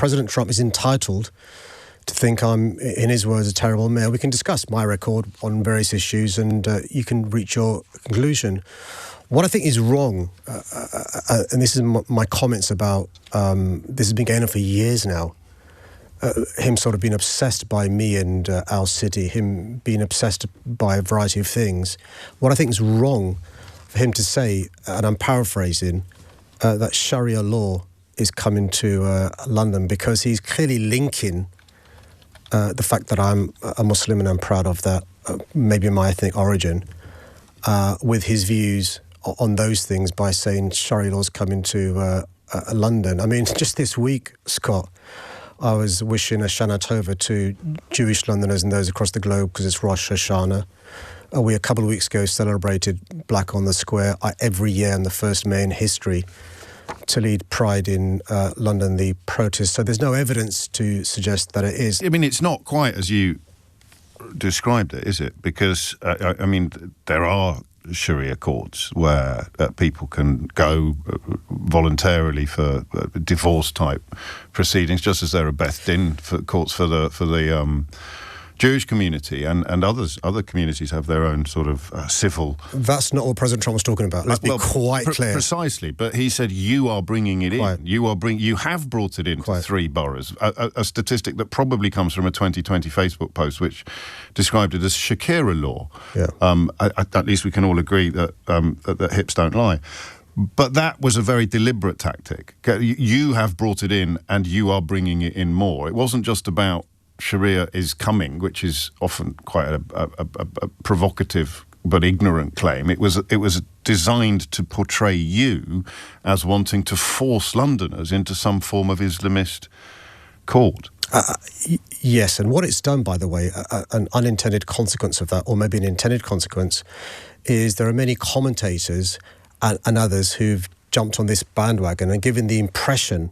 President Trump is entitled to think I'm, in his words, a terrible mayor. We can discuss my record on various issues and you can reach your conclusion. What I think is wrong, and this is my comments about, this has been going on for years now, him sort of being obsessed by me and our city, him being obsessed by a variety of things. What I think is wrong for him to say, and I'm paraphrasing, that Sharia law is coming to London, because he's clearly linking the fact that I'm a Muslim and I'm proud of that, maybe my ethnic origin, with his views on those things by saying Sharia law's coming to London. I mean, just this week, Scott, I was wishing a Shana Tova to Jewish Londoners and those across the globe because it's Rosh Hashanah. We, a couple of weeks ago, celebrated Black on the Square every year on the first May in history to lead Pride in London, the protest. So there's no evidence to suggest that it is. I mean, it's not quite as you described it, is it? Because, I mean, there are Sharia courts where people can go voluntarily for divorce-type proceedings, just as there are Beth Din courts for the Jewish community, and other communities have their own sort of civil... That's not what President Trump was talking about. Let's be quite clear. Precisely, but he said you are bringing it in. Right. You have brought it into 3 boroughs. A statistic that probably comes from a 2020 Facebook post which described it as Sharia Law. Yeah. At least we can all agree that hips don't lie. But that was a very deliberate tactic. You have brought it in and you are bringing it in more. It wasn't just about Sharia is coming, which is often quite a provocative but ignorant claim. It was designed to portray you as wanting to force Londoners into some form of Islamist court. Yes, and what it's done, by the way, an unintended consequence of that, or maybe an intended consequence, is there are many commentators and others who've jumped on this bandwagon and given the impression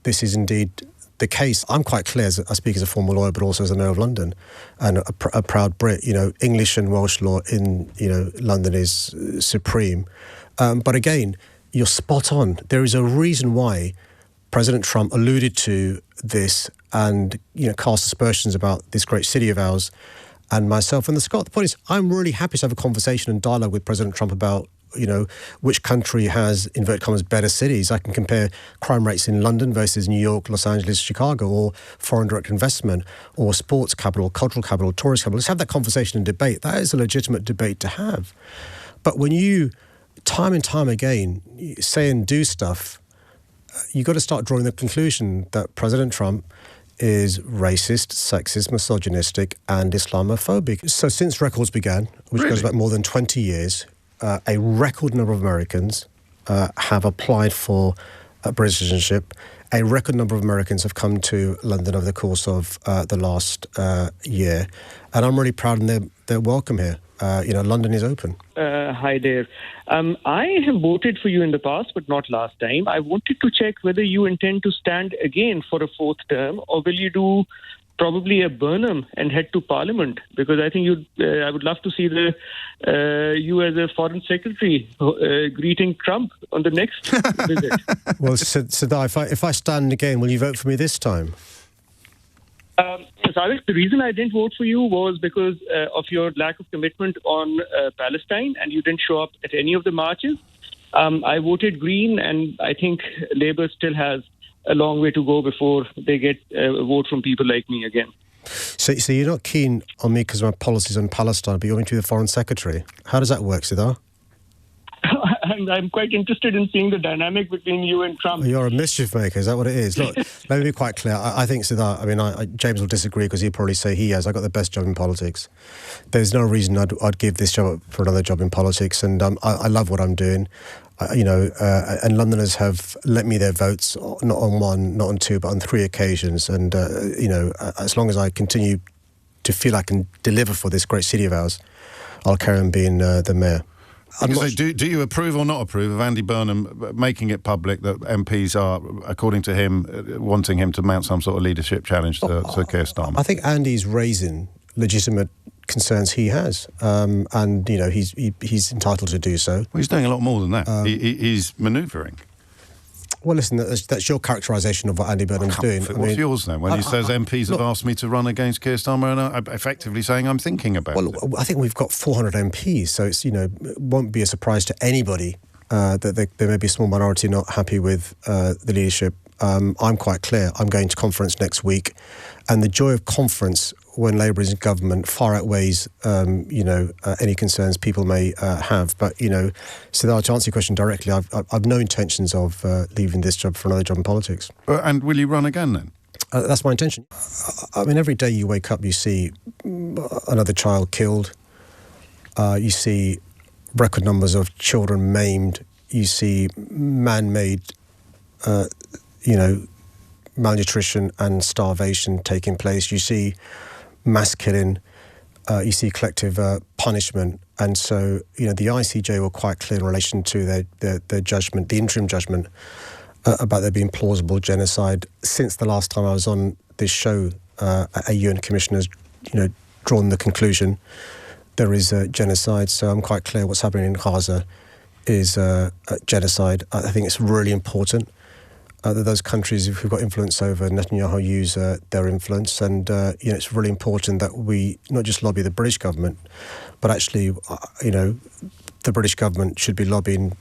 this is indeed the case. I'm quite clear, I speak as a former lawyer, but also as the Mayor of London and a proud Brit. You know, English and Welsh law in, London is supreme. But again, you're spot on. There is a reason why President Trump alluded to this and, cast aspersions about this great city of ours and myself. And the point is, I'm really happy to have a conversation and dialogue with President Trump about which country has, inverted commas, better cities. I can compare crime rates in London versus New York, Los Angeles, Chicago, or foreign direct investment, or sports capital, cultural capital, tourist capital. Let's have that conversation and debate. That is a legitimate debate to have. But when you, time and time again, say and do stuff, you've got to start drawing the conclusion that President Trump is racist, sexist, misogynistic, and Islamophobic. So since records began, which goes back more than 20 years, a record number of Americans have applied for British citizenship. A record number of Americans have come to London over the course of the last year. And I'm really proud and they're welcome here. London is open. Hi there. I have voted for you in the past, but not last time. I wanted to check whether you intend to stand again for a 4th term, or will you do probably a Burnham and head to Parliament? Because I think I would love to see you as a foreign secretary greeting Trump on the next visit. Well, Sadiq, if I stand again, will you vote for me this time? Sadiq, the reason I didn't vote for you was because of your lack of commitment on Palestine, and you didn't show up at any of the marches. I voted Green, and I think Labour still has a long way to go before they get a vote from people like me again. So you're not keen on me because of my policies on Palestine, but you want me to be the Foreign Secretary. How does that work, Sadiq? I'm quite interested in seeing the dynamic between you and Trump. You're a mischief maker, is that what it is? Look, let me be quite clear. I think, Sadiq, James will disagree because he'll probably say he has. I got the best job in politics. There's no reason I'd give this job up for another job in politics, and I love what I'm doing. And Londoners have lent me their votes, not on 1, not on 2, but on 3 occasions. And, as long as I continue to feel I can deliver for this great city of ours, I'll carry on being the mayor. Do you approve or not approve of Andy Burnham making it public that MPs are, according to him, wanting him to mount some sort of leadership challenge to Keir Starmer? I think Andy's raising legitimate concerns he has, and he's entitled to do so. Well, he's doing a lot more than that. He's manoeuvring. Well, listen, that's your characterisation of what Andy Burnham's doing. What's yours then? When he says MPs have asked me to run against Keir Starmer, and I'm effectively saying I'm thinking about it. Well, I think we've got 400 MPs, so it's, it won't be a surprise to anybody that there may be a small minority not happy with the leadership. I'm quite clear. I'm going to conference next week, and the joy of conference when Labour is in government far outweighs, any concerns people may have. But, so to answer your question directly, I've no intentions of leaving this job for another job in politics. And will you run again then? That's my intention. I mean, every day you wake up, you see another child killed. You see record numbers of children maimed. You see man-made, malnutrition and starvation taking place. You see mass killing. You see collective punishment. And so, the ICJ were quite clear in relation to their judgment, the interim judgment, about there being plausible genocide. Since the last time I was on this show, a UN commissioner has, drawn the conclusion there is genocide. So I'm quite clear what's happening in Gaza is genocide. I think it's really important that those countries who've got influence over Netanyahu use their influence. And, it's really important that we not just lobby the British government, but actually, the British government should be lobbying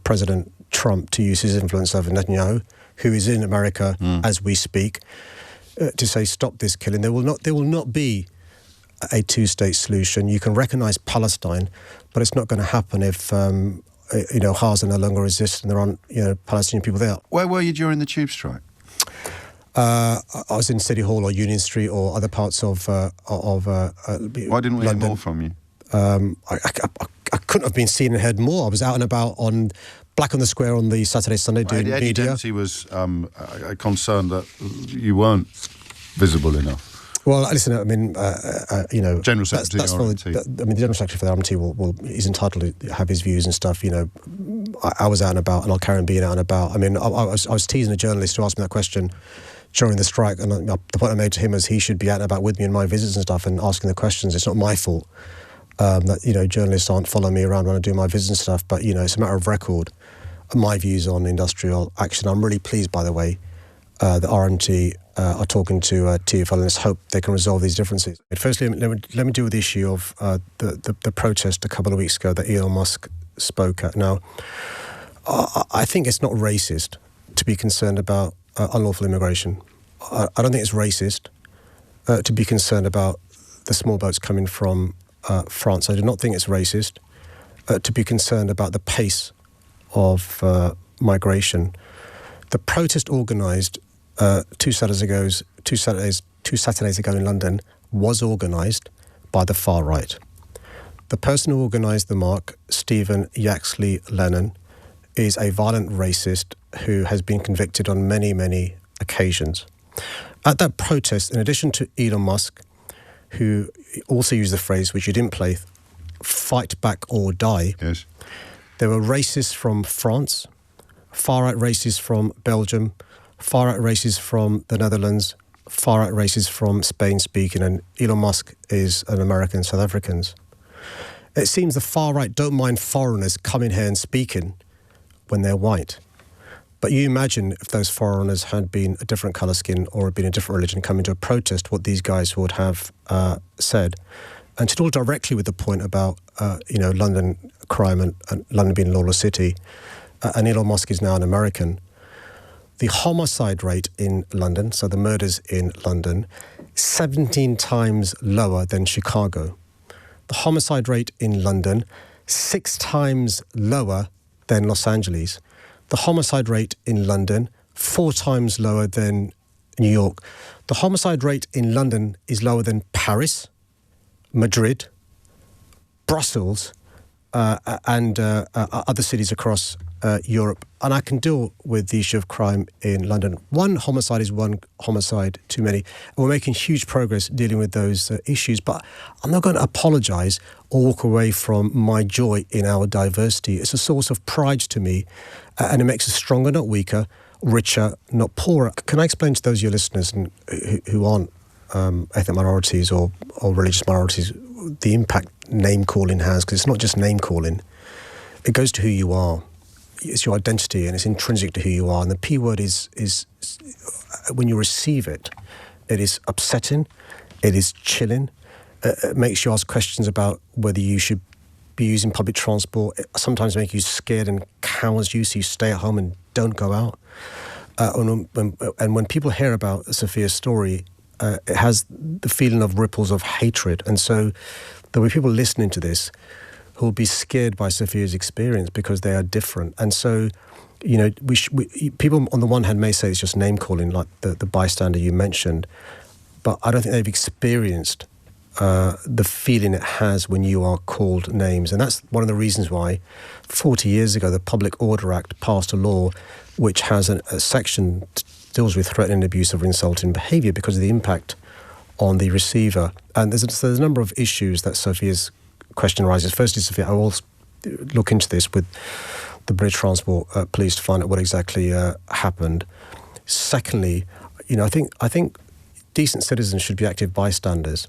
President Trump to use his influence over Netanyahu, who is in America as we speak, to say stop this killing. There will not be a two-state solution. You can recognise Palestine, but it's not going to happen if Gaza no longer exists and there aren't Palestinian people there. Where were you during the tube strike? I was in City Hall or Union Street or other parts of Why didn't we London. hear more from you? I couldn't have been seen and heard more. I was out and about on Black on the Square on the Saturday, Sunday doing Eddie media. Dempsey was concerned that you weren't visible enough. Well, listen, I mean, General Secretary that's of the RMT. the General Secretary for the RMT he's entitled to have his views and stuff. I was out and about, and I'll carry on being out and about. I mean, I was teasing a journalist who asked me that question during the strike, and the point I made to him is he should be out and about with me in my visits and stuff and asking the questions. It's not my fault that journalists aren't following me around when I do my visits and stuff, but it's a matter of record. My views on industrial action. I'm really pleased, by the way, the RMT are talking to TfL, and let's hope they can resolve these differences. Firstly, let me deal with the issue of the protest a couple of weeks ago that Elon Musk spoke at. Now, I think it's not racist to be concerned about unlawful immigration. I don't think it's racist to be concerned about the small boats coming from France. I do not think it's racist to be concerned about the pace of migration. The protest organised two Saturdays ago in London was organised by the far right. The person who organised the march, Stephen Yaxley Lennon, is a violent racist who has been convicted on many, many occasions. At that protest, in addition to Elon Musk, who also used the phrase, which you didn't play, fight back or die, Yes. there were racists from France, far-right racists from Belgium, far-right racists from the Netherlands, far-right racists from Spain speaking, and Elon Musk is an American, South Africans. It seems the far-right don't mind foreigners coming here and speaking when they're white. But you imagine if those foreigners had been a different colour skin or had been a different religion coming to a protest, what these guys would have said. And to deal directly with the point about, London crime and London being a lawless city, and Elon Musk is now an American, the homicide rate in London, so the murders in London, 17 times lower than Chicago. The homicide rate in London, 6 times lower than Los Angeles. The homicide rate in London, 4 times lower than New York. The homicide rate in London is lower than Paris, Madrid, Brussels, and other cities across Europe. And I can deal with the issue of crime in London. One homicide is one homicide too many. And we're making huge progress dealing with those issues. But I'm not going to apologise or walk away from my joy in our diversity. It's a source of pride to me, and it makes us stronger, not weaker, richer, not poorer. Can I explain to those of your listeners who aren't ethnic minorities or religious minorities the impact name-calling has? Because it's not just name-calling. It goes to who you are. it's your identity and it's intrinsic to who you are. And the P word is when you receive it, it is upsetting, it is chilling, it makes you ask questions about whether you should be using public transport. It sometimes makes you scared and cowers you, so you stay at home and don't go out. And when people hear about Sophia's story, it has the feeling of ripples of hatred. And so there will be people listening to this who will be scared by Sophia's experience because they are different. And so, you know, people on the one hand may say it's just name calling, like the bystander you mentioned, but I don't think they've experienced the feeling it has when you are called names. And that's one of the reasons why 40 years ago the Public Order Act passed a law which has a section that deals with threatening, abusive or insulting behaviour because of the impact on the receiver. And there's a number of issues that Sophia's question arises. Firstly, Sophia, I will look into this with the British Transport Police to find out what exactly happened. Secondly, you know, I think decent citizens should be active bystanders.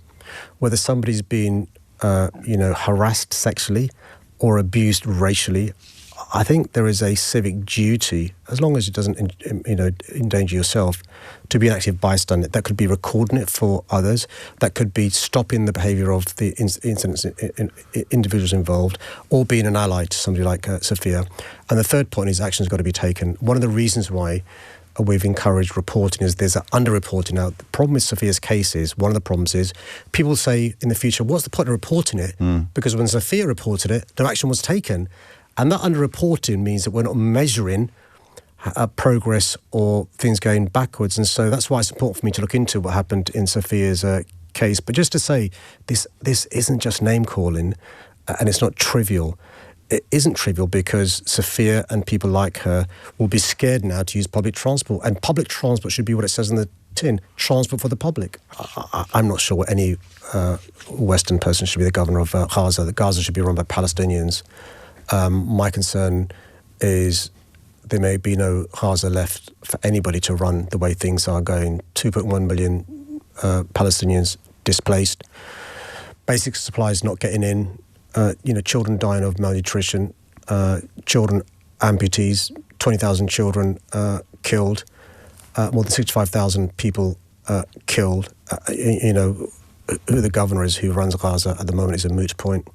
Whether somebody's been, harassed sexually or abused racially, I think there is a civic duty, as long as it doesn't, endanger yourself, to be an active bystander. That could be recording it for others. That could be stopping the behaviour of the individuals involved, or being an ally to somebody like Sophia. And the third point is action's got to be taken. One of the reasons why we've encouraged reporting is there's an under-reporting. Now, the problem with Sophia's case is, one of the problems is, people say in the future, what's the point of reporting it? Because when Sophia reported it, no action was taken. And that under-reporting means that we're not measuring progress or things going backwards. And so that's why it's important for me to look into what happened in Sophia's case. But just to say, this isn't just name-calling, and it's not trivial. It isn't trivial because Sophia and people like her will be scared now to use public transport. And public transport should be what it says in the tin, transport for the public. I'm not sure what any Western person should be the governor of Gaza. That Gaza should be run by Palestinians. My concern is there may be no Gaza left for anybody to run the way things are going. 2.1 million Palestinians displaced. Basic supplies not getting in. Children dying of malnutrition, children amputees, 20,000 children killed, more than 65,000 people killed. Who the governor is, who runs Gaza at the moment, is a moot point.